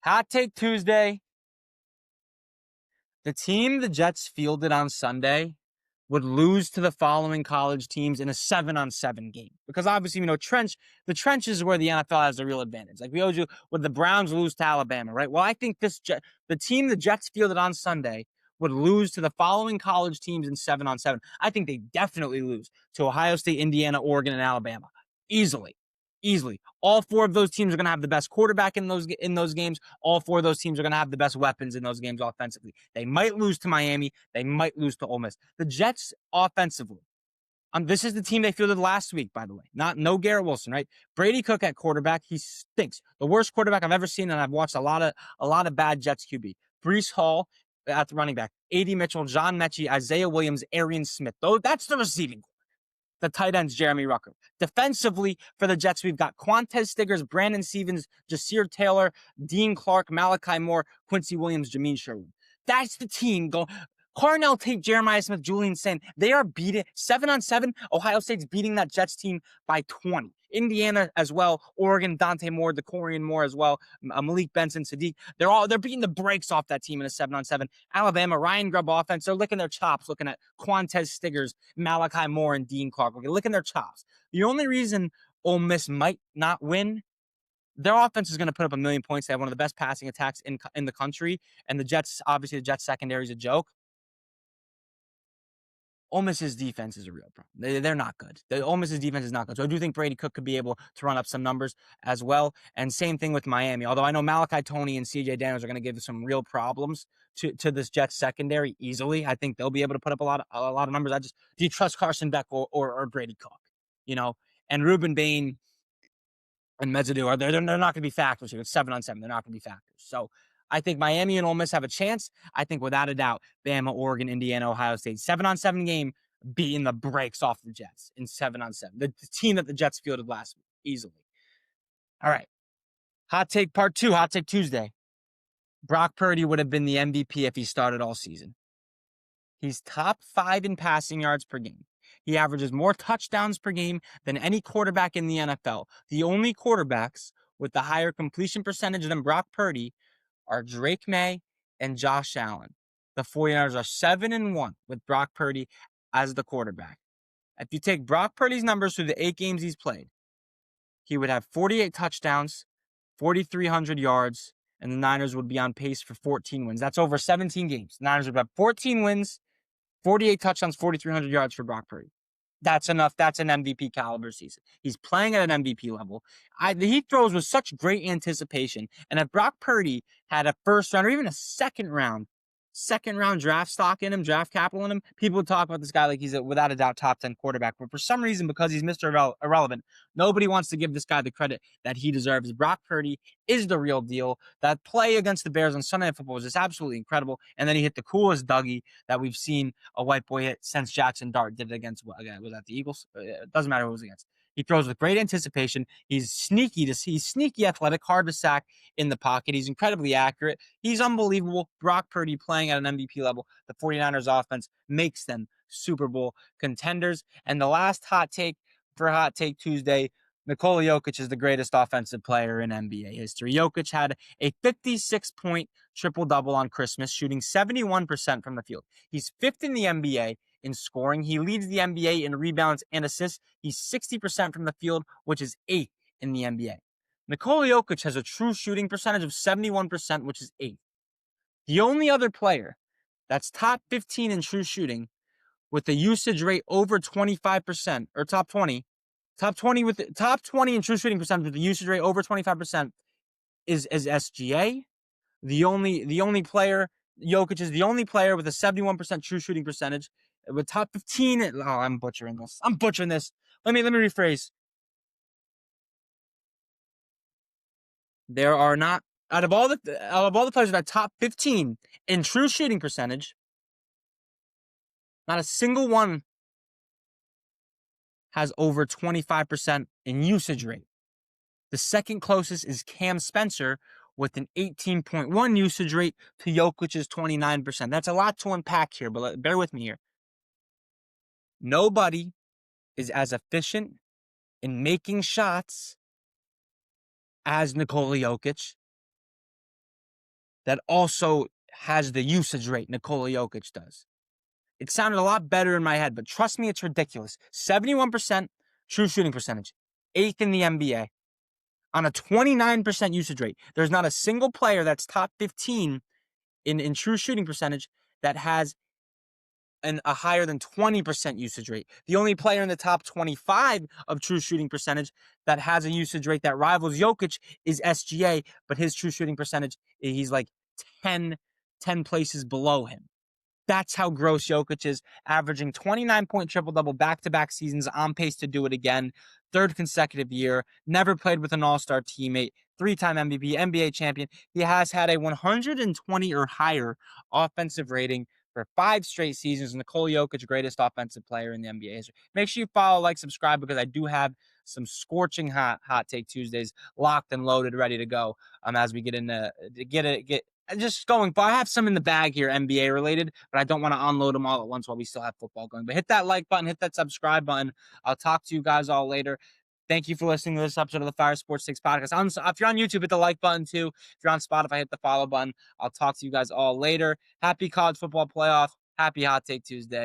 Hot Take Tuesday. The team the Jets fielded on Sunday would lose to the following college teams in a 7-on-7 game. Because obviously, the trench is where the NFL has a real advantage. Like we always do when the Browns lose to Alabama, right? Well, I think the team the Jets fielded on Sunday would lose to the following college teams in 7-on-7. I think they definitely lose to Ohio State, Indiana, Oregon, and Alabama. Easily. Easily. All four of those teams are going to have the best quarterback in those games. All four of those teams are going to have the best weapons in those games offensively. They might lose to Miami. They might lose to Ole Miss. The Jets offensively. This is the team they fielded last week, by the way. No Garrett Wilson, right? Brady Cook at quarterback. He stinks. The worst quarterback I've ever seen, and I've watched a lot of bad Jets QB. Breece Hall at the running back. A.D. Mitchell, John Mechie, Isaiah Williams, Arian Smith. That's the receiving core. The tight ends, Jeremy Rucker. Defensively, for the Jets, we've got Quantez Stiggers, Brandon Stevens, Jasir Taylor, Dean Clark, Malachi Moore, Quincy Williams, Jamin Sherwood. That's the team. Carnell Tate, Jeremiah Smith, Julian Sain. They are beating 7-on-7. Ohio State's beating that Jets team by 20. Indiana as well. Oregon, Dante Moore, DeCorian Moore as well. Malik Benson, Sadiq. They're beating the brakes off that team in a 7-on-7. Alabama, Ryan Grubb offense. They're licking their chops looking at Quantez Stiggers, Malachi Moore, and Dean Clark. They're licking their chops. The only reason Ole Miss might not win, their offense is going to put up 1 million points. They have one of the best passing attacks in the country. And the Jets secondary is a joke. Ole Miss's defense is a real problem. They're not good. Ole Miss's defense is not good. So I do think Brady Cook could be able to run up some numbers as well. And same thing with Miami. Although I know Malachi Toney and CJ Daniels are going to give some real problems to this Jets secondary easily. I think they'll be able to put up a lot of numbers. Do you trust Carson Beck or Brady Cook? And Ruben Bain and Mezzadou they're not going to be factors here. It's 7-on-7. They're not going to be factors. So I think Miami and Ole Miss have a chance. I think without a doubt, Bama, Oregon, Indiana, Ohio State, 7-on-7 game, beating the brakes off the Jets in 7-on-7. The team that the Jets fielded last week, easily. All right. Hot take part 2, Hot Take Tuesday. Brock Purdy would have been the MVP if he started all season. He's top 5 in passing yards per game. He averages more touchdowns per game than any quarterback in the NFL. The only quarterbacks with the higher completion percentage than Brock Purdy are Drake May and Josh Allen. The 49ers are 7-1 with Brock Purdy as the quarterback. If you take Brock Purdy's numbers through the 8 games he's played, he would have 48 touchdowns, 4,300 yards, and the Niners would be on pace for 14 wins. That's over 17 games. The Niners would have 14 wins, 48 touchdowns, 4,300 yards for Brock Purdy. That's enough. That's an MVP caliber season. He's playing at an MVP level. He throws with such great anticipation. And if Brock Purdy had a first round or even a second round draft stock in him, draft capital in him, people would talk about this guy like he's without a doubt top 10 quarterback. But for some reason, because he's Mr. Irrelevant, nobody wants to give this guy the credit that he deserves. Brock Purdy is the real deal. That play against the Bears on Sunday Night Football was just absolutely incredible. And then he hit the coolest Dougie that we've seen a white boy hit since Jackson Dart did it against, was that the Eagles? It doesn't matter who it was against. He throws with great anticipation. He's sneaky athletic, hard to sack in the pocket. He's incredibly accurate. He's unbelievable. Brock Purdy playing at an MVP level. The 49ers offense makes them Super Bowl contenders. And the last hot take for Hot Take Tuesday, Nikola Jokic is the greatest offensive player in NBA history. Jokic had a 56-point triple-double on Christmas, shooting 71% from the field. He's 5th in the NBA in scoring. He leads the NBA in rebounds and assists. He's 60% from the field, which is 8th in the NBA. Nikola Jokic has a true shooting percentage of 71%, which is 8th. The only other player that's top 15 in true shooting with a usage rate over 25%, or top 20 in true shooting percentage with a usage rate over 25% is SGA. The only player, Jokic is the only player with a 71% true shooting percentage with top 15. Oh, I'm butchering this. Let me rephrase. There are not, out of all the players that are top 15 in true shooting percentage, not a single one has over 25% in usage rate. The second closest is Cam Spencer with an 18.1 usage rate to Jokic's 29%. That's a lot to unpack here, but bear with me here. Nobody is as efficient in making shots as Nikola Jokic. that also has the usage rate Nikola Jokic does. It sounded a lot better in my head, but trust me, it's ridiculous. 71% true shooting percentage, 8th in the NBA, on a 29% usage rate. There's not a single player that's top 15 in true shooting percentage that has a higher than 20% usage rate. The only player in the top 25 of true shooting percentage that has a usage rate that rivals Jokic is SGA, but his true shooting percentage, he's like 10 places below him. That's how gross Jokic is, averaging 29-point triple-double back-to-back seasons, on pace to do it again. Third consecutive year, never played with an all-star teammate, 3-time MVP, NBA champion. He has had a 120 or higher offensive rating for 5 straight seasons. Nikola Jokic, greatest offensive player in the NBA history. Make sure you follow, like, subscribe, because I do have some scorching hot take Tuesdays locked and loaded, ready to go. As we get into get just going, but I have some in the bag here, NBA related, but I don't want to unload them all at once while we still have football going. But hit that like button, hit that subscribe button. I'll talk to you guys all later. Thank you for listening to this episode of the Fire Sports 6 podcast. If you're on YouTube, hit the like button too. If you're on Spotify, hit the follow button. I'll talk to you guys all later. Happy college football playoff. Happy Hot Take Tuesday.